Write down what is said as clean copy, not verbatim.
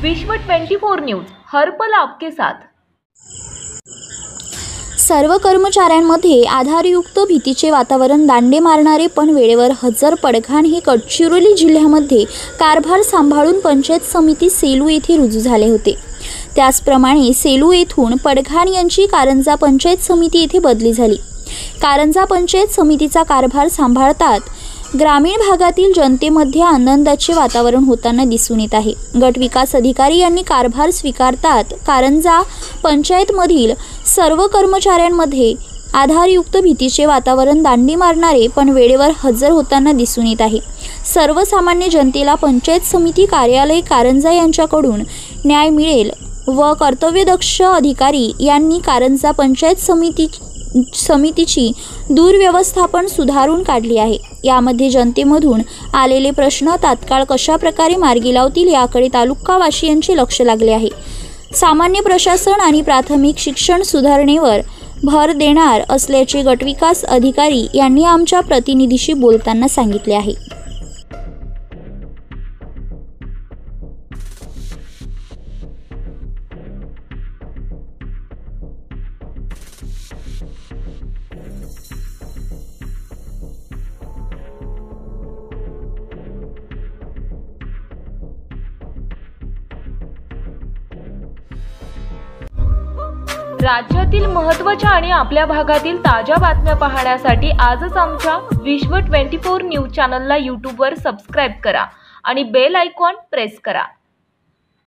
विश्व 24 न्यूज हर पल आपके साथ। सर्व कर्मचाऱ्यांमध्ये आधारयुक्त भीतीचे वातावरण दांडे मारणारे पण वेळेवर हजर पडघाण हे गडचिरोली जिल्ह्यामध्ये कारभार सांभाळून पंचायत समिती सेलू येथे रुजू झाले होते। त्याचप्रमाणे सेलू येथून पडघाण यांची कारंजा पंचायत समिती येथे बदली झाली। कारंजा पंचायत समितीचा कारभार सांभाळतात ग्रामीण भागातील जनतेमध्ये आनंदाचे वातावरण होताना दिसून येत आहे। गट विकास अधिकारी यांनी कारभार स्वीकारतात कारंजा पंचायतमधील सर्व कर्मचाऱ्यांमध्ये आधारयुक्त भीतीचे वातावरण दांडी मारणारे पण वेळेवर हजर होताना दिसून येत आहे। सर्वसामान्य जनतेला पंचायत समिती कार्यालय कारंजा यांच्याकडून न्याय मिळेल व कर्तव्यदक्ष अधिकारी यांनी कारंजा पंचायत समितीची दुर्व्यवस्थापन सुधारून काढली आहे। यामध्ये जनतेमधून आलेले प्रश्न तात्काळ कशा प्रकारे मार्गी लावतील याकडे तालुकावासियांचे लक्ष लागले आहे। सामान्य प्रशासन आणि प्राथमिक शिक्षण सुधारणेवर भर देणार असल्याचे गटविकास अधिकारी यांनी आमच्या प्रतिनिधीशी बोलताना सांगितले आहे। राज्यातील महत्त्वाच्या आणि आपल्या भागातील ताज्या बातम्या पाहण्यासाठी आजच आमच्या विश्व 24 न्यूज चॅनलला YouTube वर सबस्क्राइब करा आणि बेल आयकॉन प्रेस करा।